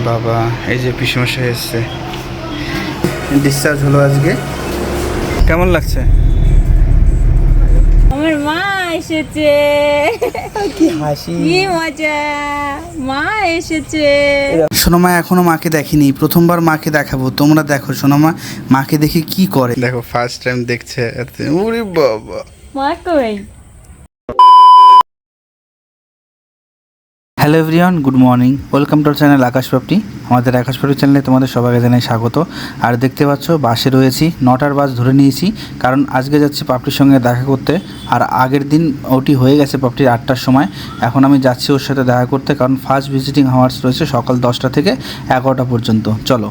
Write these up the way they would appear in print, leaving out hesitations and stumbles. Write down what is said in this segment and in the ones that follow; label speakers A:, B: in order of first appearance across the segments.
A: বাবা এই যে পিসমশাই এসছে, ডিসচার্জ হলো আজকে। কেমন লাগছে?
B: আমার মা এসেছে,
A: কি হাসি,
B: কি মজা, মা এসেছে।
A: সোনামা এখনো মাকে দেখিনি, প্রথমবার মাকে দেখাবো। তোমরা দেখো সোনামা মাকে দেখে কি করে। দেখো ফার্স্ট টাইম দেখছে। ওরে বাবা,
B: মা কই?
A: Hello everyone, good morning, welcome to channel Akash Papri. আমাদের আকাশ পাপড়ি চ্যানেলে তোমাদের সবাইকে জানাই স্বাগত। আর দেখতে পাচ্ছ বাসে রয়েছি, 9টার বাস ধরে নিয়েছি, কারণ আজকে যাচ্ছি পাপড়ির সঙ্গে দেখা করতে। আর আগের দিন ওটি হয়ে গেছে পাপড়ির 8টার সময়। এখন আমি যাচ্ছি ওর সাথে দেখা করতে, কারণ ফার্স্ট ভিজিটিং আওয়ার্স রয়েছে সকাল 10টা থেকে 11টা পর্যন্ত। চলো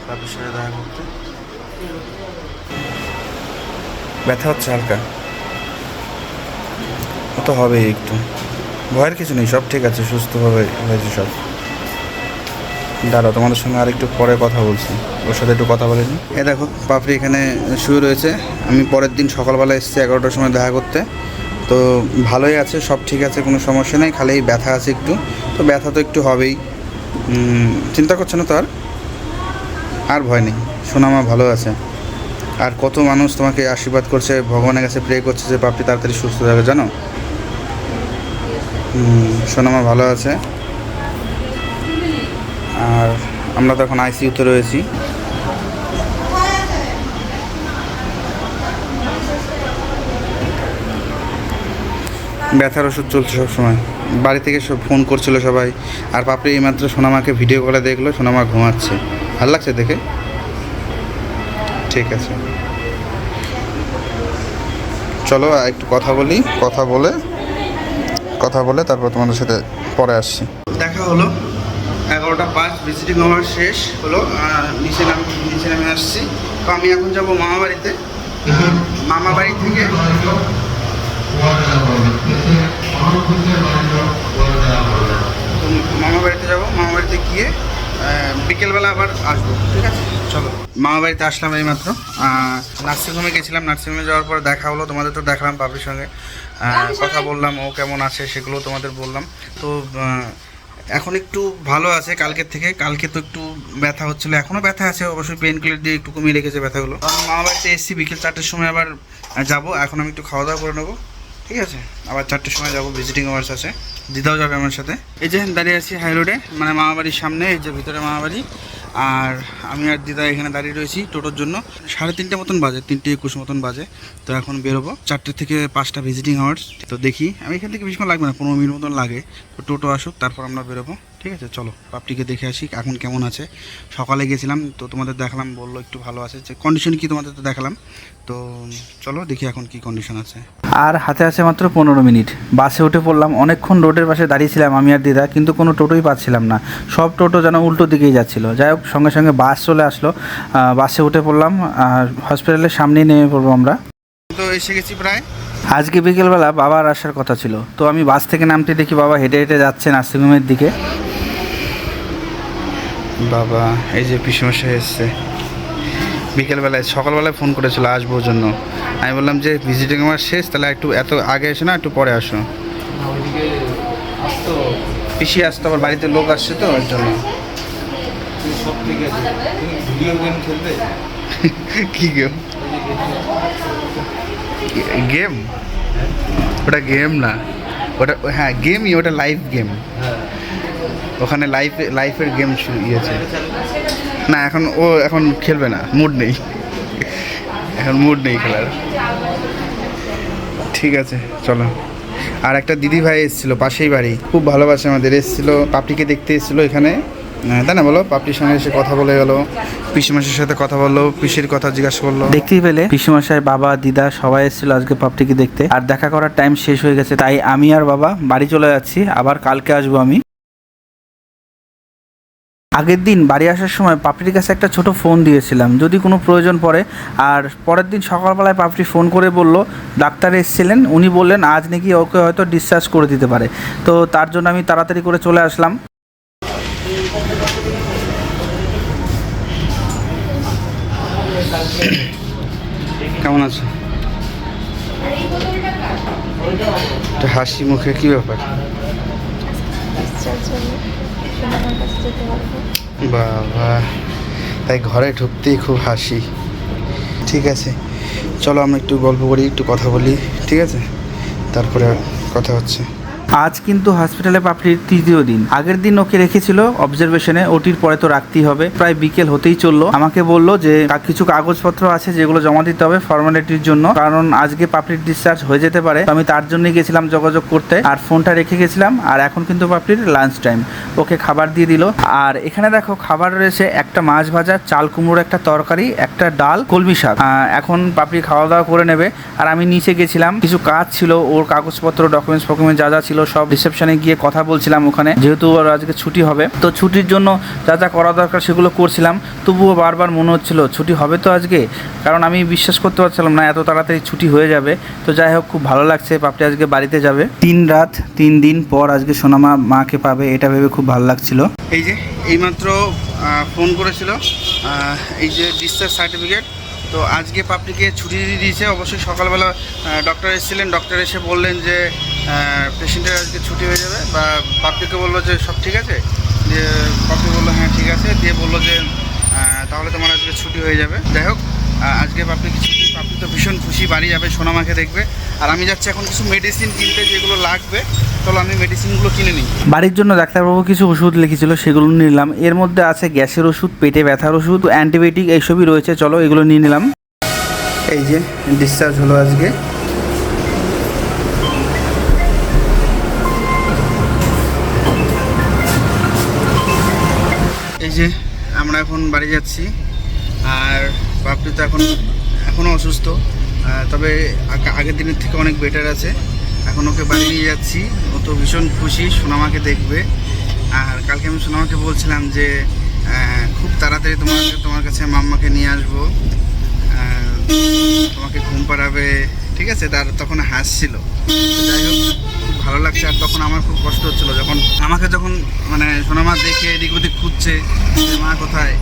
A: পাপড়ির সাথে দেখা করতে। ব্যথা হচ্ছে হালকা, তো হবে একটু, ভয়ের কিছু নেই, সব ঠিক আছে, সুস্থভাবে হয়েছে সব। দাঁড়াও, তোমাদের সঙ্গে আর একটু পরে কথা বলছি, ওর সাথে একটু কথা বলে নিই। এ দেখো পাপড়ি এখানে শুয়ে রয়েছে। আমি পরের দিন সকালবেলা এসেছি 11টার সময় দেখা করতে। তো ভালোই আছে, সব ঠিক আছে, কোনো সমস্যা নেই, খালি ব্যথা আছে একটু। তো ব্যথা তো একটু হবেই, চিন্তা করছে না তো আর ভয় নেই। সোনামা ভালো আছে। আর কত মানুষ তোমাকে আশীর্বাদ করছে, ভগবানের কাছে প্রে করছে যে পাপড়ি তাড়াতাড়ি সুস্থ হবে, জানো? সোনামা ভালো আছে। আর আমরা তো এখন আইসিইউতে রয়েছি। ব্যথার ওষুধ চলছে সবসময়। বাড়ি থেকে সব ফোন করছিল সবাই। আর পাপড়ি এইমাত্র সোনামাকে ভিডিও কলে দেখলো, সোনামা ঘুমাচ্ছে। ভালো লাগছে দেখে? ঠিক আছে, চলো একটু কথা বলি, কথা বলে তারপর তোমাদের সাথে পরে আসছি। দেখা হলো 11টা 5, ভিজিটিং আওয়ার শেষ হলো। নিচে নামে আসছি। তো আমি এখন যাব মামা বাড়িতে। মামা বাড়ি থেকে যাব। মামা বাড়িতে গিয়ে বিকেলবেলা আবার আসবো, ঠিক আছে? চলো, মামা বাড়িতে আসলাম এইমাত্র। নার্সিংহোমে গেছিলাম, নার্সিংহোমে যাওয়ার পর দেখা হলো, তোমাদের তো দেখালাম, বাবির সঙ্গে কথা বললাম, ও কেমন আছে সেগুলো তোমাদের বললাম। তো এখন একটু ভালো আছে কালকের থেকে। কালকে তো একটু ব্যথা হচ্ছিলো, এখনও ব্যথা আছে, অবশ্যই পেন কিলার দিয়ে একটু কমিয়ে রেখেছে ব্যথাগুলো। আমি মামা বাড়িতে এসেছি, বিকেল 4টের সময় আবার যাবো। এখন আমি একটু খাওয়া দাওয়া করে নেবো, ঠিক আছে? আবার 4টের সময় যাবো, ভিজিটিং আওয়ার্স আছে, দিদাও যাবে আমার সাথে। এই যে দাঁড়িয়ে আছি হাই রোডে, মানে মামা বাড়ির সামনে, এই যে ভিতরে মামা বাড়ি। আর আমি আর দিদা এখানে দাঁড়িয়ে রয়েছি টোটোর জন্য। 3:30 মতন বাজে, 3:21 মতন বাজে। তো এখন বেরোবো, 4টে থেকে 5টা ভিজিটিং আওয়ার্স। তো দেখি, আমি এখান থেকে বেশিক্ষণ লাগবে না, 15 মিনিট মতন লাগে। তো টোটো আসুক, তারপর আমরা বেরোবো, ঠিক আছে? চলো পাপটিকে দেখে আসি এখন কেমন আছে। সকালে গেছিলাম তো তোমাদের দেখালাম, বললো একটু ভালো আছে, যে কন্ডিশন কি তোমাদের তো দেখালাম। তো চলো দেখি এখন কি কন্ডিশন আছে। আর হাতে আছে মাত্র 15 মিনিট, বাসে উঠে পড়লাম। অনেকক্ষণ রোডের পাশে দাঁড়িয়েছিলাম আমি আর দিদা, কিন্তু কোনো টোটোই পাচ্ছিলাম না, সব টোটো যেন উল্টো দিকেই যাচ্ছিল। যাই হোক, সঙ্গে সঙ্গে বাস চলে আসলো, বাসে উঠে পড়লাম। আর হসপিটালের সামনেই নেমে পড়বো আমরা। তো এসে গেছি প্রায়। আজকে বিকেলবেলা বাবার আসার কথা ছিল, তো আমি বাস থেকে নামতে দেখি বাবা হেঁটে হেঁটে যাচ্ছে নার্সিংহোমের দিকে। বাবা এই যে পিসমশাই এসছে, বিকেলবেলায়, সকালবেলায় ফোন করেছিল আসবোর জন্য। আমি বললাম যে ভিজিটিং আমার শেষ, তাহলে একটু এত আগে এসো না, একটু পরে আসো। পিছিয়ে আসতো, আবার বাড়িতে লোক আসছে তো ওর জন্য। কি গেম? গেম? ওটা গেম না, ওটা হ্যাঁ গেমই, ওটা লাইভ গেম। ওখানে লাইফের গেম ইয়েছে না। এখন খেলবে না, মুড নেই, এখন মুড নেই খেলার। ঠিক আছে চলো। আর একটা দিদি ভাই এসেছিলো, পাশেই বাড়ি, খুব ভালোবাসে আমাদের, এসেছিলো পাপড়িকে দেখতে এসেছিলো এখানে, তাই না বলো? পাপড়ির সঙ্গে এসে কথা বলে গেলো, পিসিমাসের সাথে কথা বললো, পিসির কথা জিজ্ঞাসা করলো। দেখতেই পেলে পিসিমশাই, বাবা, দিদা সবাই এসেছিলো আজকে পাপড়িকে দেখতে। আর দেখা করার টাইম শেষ হয়ে গেছে, তাই আমি আর বাবা বাড়ি চলে যাচ্ছি, আবার কালকে আসবো আমি। আগের দিন বাড়ি আসার সময় পাপড়ির কাছে একটা ছোট ফোন দিয়েছিলাম, যদি কোনো প্রয়োজন পড়ে। আর পরের দিন সকালবেলায় পাপড়ি ফোন করে বলল ডাক্তার এসেছিলেন, উনি বললেন আজ নাকি ওকে হয়তো ডিসচার্জ করে দিতে পারে। তো তার জন্য আমি তাড়াতাড়ি করে চলে আসলাম। কেমন আছো? হাসি মুখে, কি ব্যাপার?
B: সোনামার কাছে যেতে পারবো।
A: বাবা, তাই ঘরে ঢুকতেই খুব হাসি। ঠিক আছে, চলো আমরা একটু গল্প করি, একটু কথা বলি, ঠিক আছে? তারপরে কথা হচ্ছে। আজ কিন্তু হসপিটালে পাপড়ির তৃতীয় দিন। আগের দিন ওকে রেখেছিল অবজারভেশনে, ওটির পরে তো রাখতেই হবে। প্রায় বিকেল হতেই চললো, আমাকে বললো যে কিছু কাগজপত্র আছে যেগুলো জমা দিতে হবে ফর্মালিটির জন্য, কারণ আজকে পাপড়ির ডিসচার্জ হয়ে যেতে পারে। তো আমি তার জন্যই গেছিলাম যোগাযোগ করতে, আর ফোনটা রেখে গেছিলাম। আর এখন কিন্তু পাপড়ির লাঞ্চ টাইম, ওকে খাবার দিয়ে দিল। আর এখানে দেখো খাবার রয়েছে, একটা মাছ ভাজা, চাল কুমড়োর একটা তরকারি, একটা ডাল, কলমি শাক। এখন পাপড়ি খাওয়া দাওয়া করে নেবে। আর আমি নিচে গেছিলাম, কিছু কাজ ছিল, ওর কাগজপত্র ডকুমেন্টস যা যা ছিল সব রিসেপশনে গিয়ে কথা বলছিলাম ওখানে, যেহেতু ওর আজকে ছুটি হবে। তো ছুটির জন্য যা যা করা দরকার সেগুলো করছিলাম। তবুও বারবার মনে হচ্ছিল ছুটি হবে তো আজকে, কারণ আমি বিশ্বাস করতে পারছিলাম না এত তাড়াতাড়ি ছুটি হয়ে যাবে। তো যাই হোক, খুব ভালো লাগছে, পাপড়ি আজকে বাড়িতে যাবে। 3 রাত 3 দিন পর আজকে সোনামা মাকে পাবে, এটা ভেবে খুব ভালো লাগছিল। এই যে এইমাত্র ফোন করেছিল, এই যে ডিসচার্জ সার্টিফিকেট। তো আজকে পাপড়িকে ছুটি দিয়ে দিয়েছে। অবশ্যই সকালবেলা ডক্টর এসেছিলেন, ডক্টর এসে বললেন যে পেশেন্টের আজকে ছুটি হয়ে যাবে, বা পাপড়িকে বললো যে সব ঠিক আছে, যে পাপড়ি বললো হ্যাঁ ঠিক আছে, দিয়ে বললো যে তাহলে তোমার আজকে ছুটি হয়ে যাবে। যাই হোক, আজকে পাপড়িকে ছুটি, পাপড়ি তো ভীষণ খুশি, বাড়ি যাবে, সোনামাকে দেখবে। আর আমি যাচ্ছি এখন কিছু মেডিসিন কিনতে, যেগুলো লাগবে। চলো আমি মেডিসিনগুলো কিনে নিই। বাড়ির জন্য ডাক্তারবাবু কিছু ওষুধ লিখেছিল, সেগুলো নিলাম। এর মধ্যে আছে গ্যাসের ওষুধ, পেটে ব্যথার ওষুধ, অ্যান্টিবায়োটিক, এইসবই রয়েছে। চলো এগুলো নিয়ে নিলাম। এই যে ডিসচার্জ হলো আজকে। এই যে আমরা এখন বাড়ি যাচ্ছি। আর পাপড়ি তো এখনও অসুস্থ, তবে আগের দিনের থেকে অনেক বেটার আছে। এখন ওকে বাড়ি নিয়ে যাচ্ছি। ও তো ভীষণ খুশি, সোনামাকে দেখবে। আর কালকে আমি সোনামাকে বলছিলাম যে খুব তাড়াতাড়ি তোমার কাছে মাম্মাকে নিয়ে আসবো, তোমাকে ঘুম পাড়াবে, ঠিক আছে? তখন হাসছিল। যাই হোক, খুব ভালো লাগছে। আর তখন আমার খুব কষ্ট হচ্ছিলো, যখন মানে সোনামা দেখে এদিক ওদিক খুঁজছে যে মা কোথায়।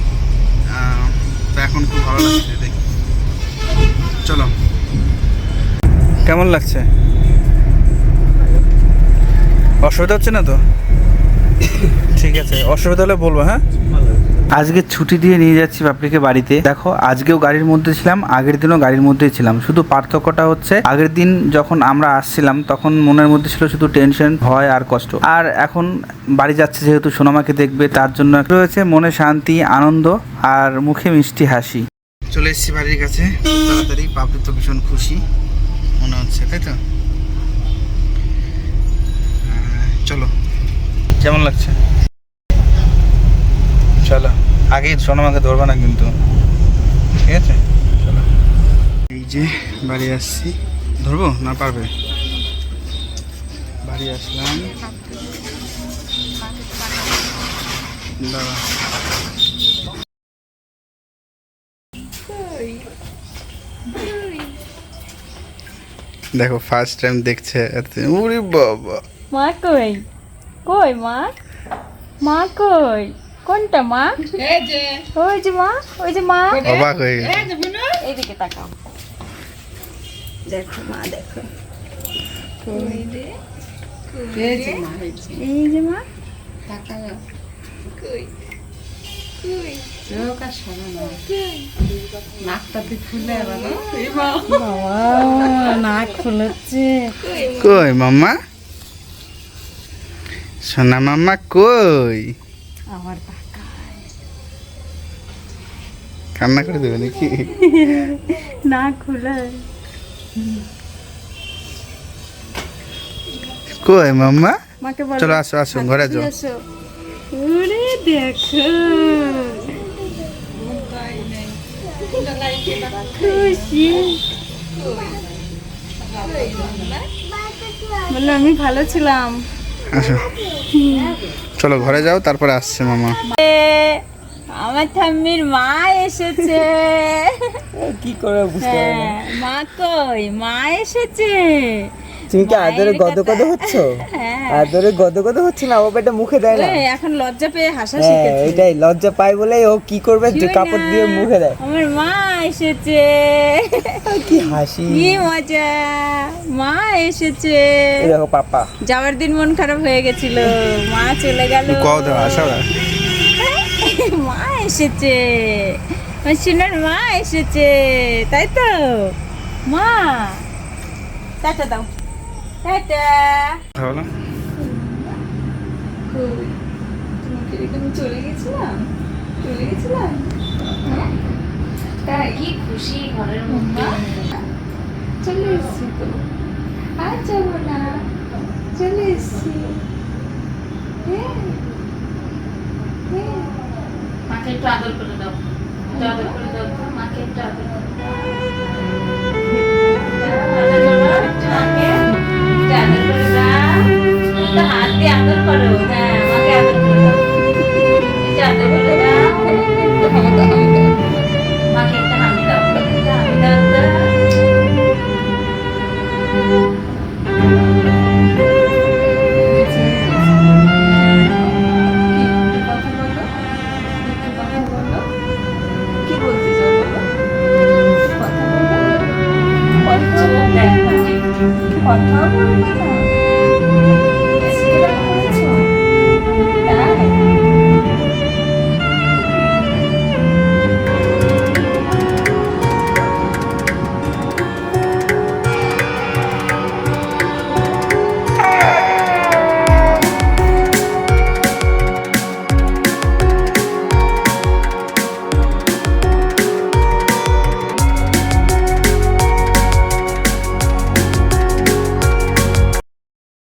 A: তো এখন খুব ভালো লাগছে দেখি। চলো, কেমন লাগছে? অসুবিধা হচ্ছে না তো? ঠিক আছে, অসুবিধা হলে বলবো। হ্যাঁ, আজকে ছুটি দিয়ে নিয়ে যাচ্ছি পাপড়িকে বাড়িতে। দেখো, আজকেও গাড়ির মধ্যে ছিলাম, আগের দিনও গাড়ির মধ্যেই ছিলাম। শুধু পার্থক্যটা হচ্ছে, আগের দিন যখন আমরা আসছিলাম তখন মনের মধ্যে ছিল শুধু টেনশন, ভয় আর কষ্ট। আর এখন বাড়ি যাচ্ছে যেহেতু সোনামাকে দেখবে, তার জন্য রয়েছে মনে শান্তি, আনন্দ আর মুখে মিষ্টি হাসি। চলে এসেছি বাড়ির কাছে তাড়াতাড়ি। পাপড়ি তো ভীষণ খুশি মনে হচ্ছে, তাই তো? চলো, কেমন লাগছে? চলো, আগেই সোনামাকে ধরবে না কিন্তু, ঠিক আছে? চলো, এই যে বাড়ি আসছি। ধরবো না? পারবে? বাড়ি আসলাম, দাঁড়া। দেখো, ফার্স্ট টাইম দেখছে। ওরে বাবা,
B: মা কই? কই মা? মা কই? কোনটা মা? ওই যে মা, ওই যে মা।
A: অবাক হয়ে গেছে।
B: এইদিকে তাকাও, দেখো মা, দেখো। কই রে? এই যে মা। কই? কই? নাক ফুলেছে।
A: কই মাম্মা? সোনা মাম্মা কই?
B: আমার
A: কান্না করে দেবে নাকি?
B: না খুলে।
A: কই মাম্মা?
B: মাকে বলো,
A: চলো আসো আসো, ঘরে যাও।
B: ওরে দেখো, খুশি। বললো আমি ভালো ছিলাম।
A: আসো, চলো ঘরে যাও, তারপরে আসছে মামা।
B: আমার ঠাম্মির মা এসেছে।
C: কি করে বুঝতে পারবে?
B: মা কই? মা এসেছে।
C: তুমি কি আদরে গদগদ হচ্ছ? আদরে গদগদ হচ্ছে না, ও বেটা মুখে দেয় না।
B: এখন লজ্জা পেয়ে হাসা
C: হ্যাঁ
B: শিখেছে।
C: এটাই লজ্জা পায় বলেই ও কি করবে, যে কাপড় দিয়ে মুখে দেয়।
B: আমার মা এসেছে,
C: কি হাসি,
B: কি মজা, মা এসেছে।
C: এই দেখো পাপা
B: যাওয়ার দিন মন খারাপ হয়ে গেছিল, মা চলে গেল। মা এসেছে, সোনার মা এসেছে, তাই তো? মা টাটা দাও, টাটা। তোমাকে রেখে আমি চলে গেছিলাম, হ্যাঁ? তাই কি খুশি ঘরের মধ্যে। চলে এসছি তো, আর যাবো না, চলে এসছি। মাকে একটু আদর করে দাও, আদর করে দাও, মাকে একটু আদর করে দাও। হাত দিয়ে আদর করো, হ্যাঁ আমাকে আদর করে দাও, আদর করে দাও, মাকে একটা হামি দাও, হামি দাও তো। কথা বলবো না,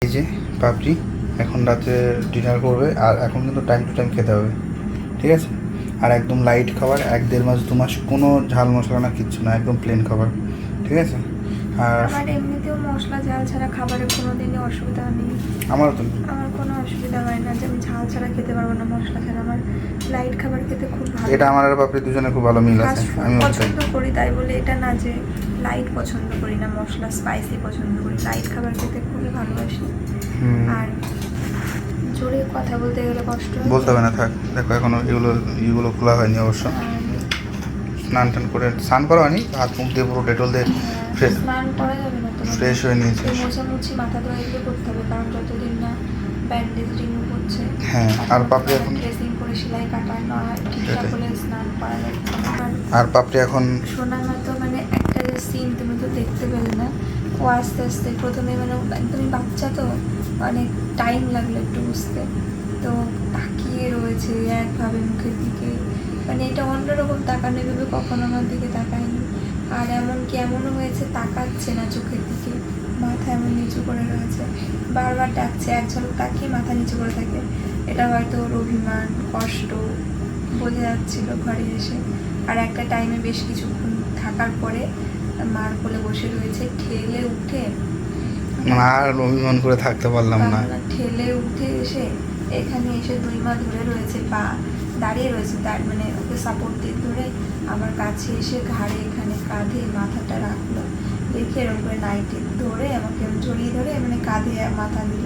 A: এই যে পাপড়ি এখন রাতে ডিনার করবে, আর এখন কিন্তু টাইম টু টাইম খেতে হবে, ঠিক আছে? আর একদম লাইট খাবার, 1-1.5 মাস 2 মাস কোনো ঝাল মশলা না, কিচ্ছু না, একদম প্লেন খাবার, ঠিক আছে? আর
D: আমার এমনিতেও মশলা ঝাল ছাড়া খাবারে কোনো দিনই অসুবিধা নেই।
A: আমারও তো
D: আমার কোনো অসুবিধা হয় না যে আমি ঝাল ছাড়া খেতে পারবো না, মশলা ছাড়া। আমার লাইট খাবার খেতে খুব ভালো।
A: এটা আমার আর পাপড়ি দুজনে খুব ভালো মিল আছে। আমি
D: পছন্দ করি, তাই বলে এটা না যে লাইট পছন্দ করি না, মশলা স্পাইসি পছন্দ করি। লাইট খাবার খেতে খুবই ভালোবাসি। আর জোরে কথা বলতে গেলে কষ্ট হয়,
A: বলতে হবে না, থাক। দেখো এখনো এগুলো খোলা হয়নি অবশ্য। স্নান টান করে, স্নান করা হয়নি, হাত মুখ দিয়ে পুরো ডেটল দিয়ে ফ্রেশ
D: স্নান করা যাবে না, তোমার
A: ফ্রেশ হয়ে নিয়েছে।
D: মোছামুছি মাথা ধোয়া এগুলো করতে হবে, কারণ যতদিন না ব্যান্ডেজ রিমুভ হচ্ছে।
A: হ্যাঁ, আর পাপড়ি এখন
D: ড্রেসিং করে সেলাই কাটা নয় ঠিকঠাক হলে স্নান করা যাচ্ছে না।
A: আর পাপড়ি এখন
D: শোনার মতো মানে একটা যে সিন তুমি তো দেখতে পেলে না, ও আস্তে আস্তে প্রথমে মানে একদমই বাচ্চা তো অনেক টাইম লাগলো একটু বুঝতে, তো তাকিয়ে রয়েছে একভাবে মুখের দিকে, মানে এটা অন্যরকম তাকানো, এভাবে কখনো আমার দিকে তাকায়নি। আর এমনকি এমনও হয়েছে তাকাচ্ছে না চোখের দিকে, মাথা এমন নিচু করে রয়েছে, বারবার ডাকছে, এক ঝলক তাকিয়ে মাথা নিচু করে থাকে। এটা হয়তো ওর অভিমান, কষ্ট বোঝা যাচ্ছিল ঘরে এসে। আর একটা টাইমে বেশ কিছুক্ষণ থাকার পরে মার কোলে বসে রয়েছে, ঠেলে উঠে
A: আর অভিমান করে থাকতে পারলাম না,
D: ঠেলে উঠে এসে এখানে এসে 2 মা ধরে রয়েছে, পা দাঁড়িয়ে রয়েছে, তার মানে ওকে সাপোর্ট দিয়ে ধরে আমার কাছে এসে ঘাড়ে এখানে কাঁধে মাথাটা রাখলো, রেখে এরকম করে নাইটে ধরে আমাকে জড়িয়ে ধরে মানে কাঁধে মাথা দিল।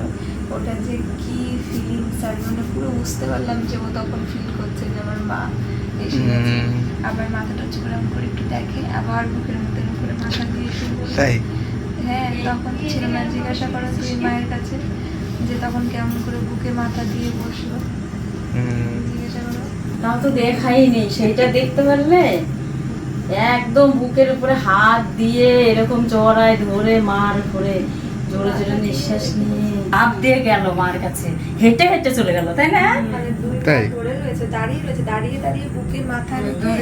D: ওটা যে কি ফিলিংস, আর মানে পুরো বুঝতে পারলাম যে ও তখন ফিল করছে যে আমার মা এসে গেছে। আবার মাথাটা চুপড়াম করে একটু দেখে, আবার বুকের মধ্যে করে মাথা দিয়ে শুরু করলো।
A: তাই
D: হ্যাঁ, তখন ছিল না, জিজ্ঞাসা করো তুই মায়ের কাছে যে তখন কেমন করে বুকে মাথা দিয়ে বসলো, জিজ্ঞাসা করো।
B: তাও তো দেখাই নেই, সেইটা দেখতে পারলে একদম বুকের উপরে হাত দিয়ে এরকম জড়ায় ধরে মার ধরে জোরে জোরে নিঃশ্বাস নিয়ে হাত দিয়ে গেল মার কাছে, হেঁটে হেঁটে চলে গেল, তাই না?
D: মানে 2
A: তাই?
D: ধরে রয়েছে, দাঁড়িয়ে রয়েছে, দাঁড়িয়ে দাঁড়িয়ে বুকে মাথা রেখে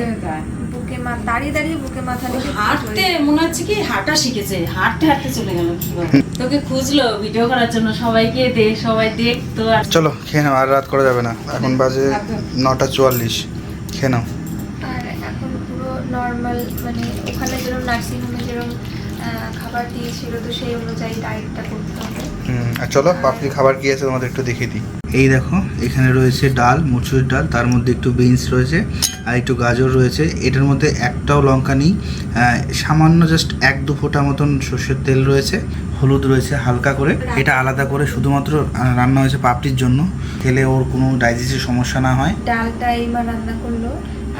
D: বুকে দাঁড়িয়ে দাঁড়িয়ে বুকে মাথা রেখে
B: হাঁটতে মনে হচ্ছে কি হাঁটা শিখেছে, হাঁটতে হাঁটতে চলে গেল। কি বল, তোকে খুঁজলো ভিডিও করার জন্য, সবাইকে সবাই দেখতো। আর
A: চলো খেয়ে নাও, আর রাত করা যাবে না, এখন বাজে 9:44, খেয়ে নাও।
D: আর এখন পুরো নর্মাল, মানে ওখানে যেরকম নার্সিংহোমে যেরকম খাবার দিয়েছিল, তো সেই অনুযায়ী ডায়েটটা করতে হবে।
A: আর চলো পাপড়ি খাবার কি আছে তোমাদের একটু দেখিয়ে দিই। এই দেখো এখানে রয়েছে ডাল, মুসুরির ডাল, তার মধ্যে একটু বিনস রয়েছে আর একটু গাজর রয়েছে। এটার মধ্যে একটাও লঙ্কা নেই, সামান্য জাস্ট 1-2 ফোঁটা মতন সর্ষের তেল রয়েছে, হলুদ রয়েছে হালকা করে, এটা আলাদা করে শুধুমাত্র রান্না হয়েছে পাপড়ির জন্য, খেলে ওর কোনো ডাইজেস্টের সমস্যা না হয়।
D: ডালটা এই মা রান্না করলো,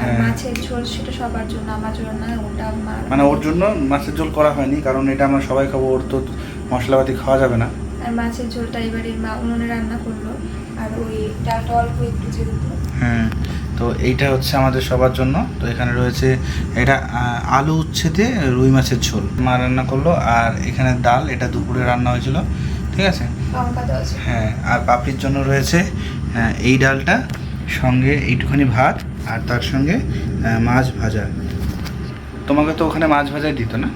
D: আর
A: হ্যাঁ।
D: মাছের ঝোল সেটা সবার জন্য, আমার জন্য না, ওটা মা।
A: মানে ওর জন্য মাছের ঝোল করা হয়নি, কারণ এটা আমরা সবাই খাবো, ওর তো মশলাপাতি খাওয়া যাবে না।
D: আর মাছের ঝোলটা এবারের মা উনুনে রান্না করলো, আর ওই ডালটা অল্প একটু যেহেতু।
A: হ্যাঁ, তো এইটা হচ্ছে আমাদের সবার জন্য। তো এখানে রয়েছে এটা আলু উচ্ছেতে রুই মাছের ঝোল মা রান্না করলো, আর এখানে ডাল, এটা দুপুরে রান্না হয়েছিল, ঠিক আছে।
D: লঙ্কা দেওয়া আছে।
A: হ্যাঁ, আর পাপড়ির জন্য রয়েছে এই ডালটা, সঙ্গে এইটুখানি ভাত, আর তার সঙ্গে মাছ ভাজা। তোমাকে তো ওখানে মাছ ভাজাই দিত না?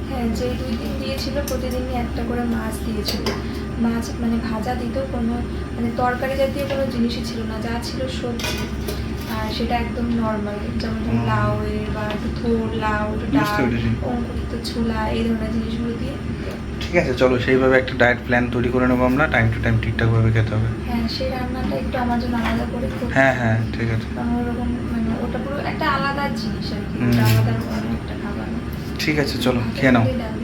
D: হ্যাঁ, যে 2 দিন দিয়েছিল প্রতিদিনই একটা করে মাছ দিয়েছিল। মাছ মানে ভাজা দিত, কোনো মানে তরকারি জাতীয় কোনো জিনিসই ছিল না, যা ছিল সবজি। আর সেটা একদম নর্মাল, যেমন ধরুন লাউয়ের বা একটু থোড়, লাউ, একটু
A: বুঝতে
D: ডাল,
A: পেরেছি।
D: অঙ্কুরিত ছোলা, এই ধরনের জিনিসগুলো দিয়ে।
A: ঠিক আছে, চলো সেইভাবে একটা ডায়েট প্ল্যান তৈরি করে নেবো আমরা, টাইম টু টাইম ঠিকঠাকভাবে খেতে হবে।
D: হ্যাঁ, সেই রান্নাটা একটু আমার জন্য আলাদা করে করতে
A: হ্যাঁ হ্যাঁ, ঠিক আছে,
D: কারণ ওরকম মানে ওটা পুরো একটা আলাদা জিনিস আর কি,
A: হুম।
D: ওটা আলাদা কোনো একটা খাবার না।
A: ঠিক আছে, চলো খেয়ে নাও।
D: ডাল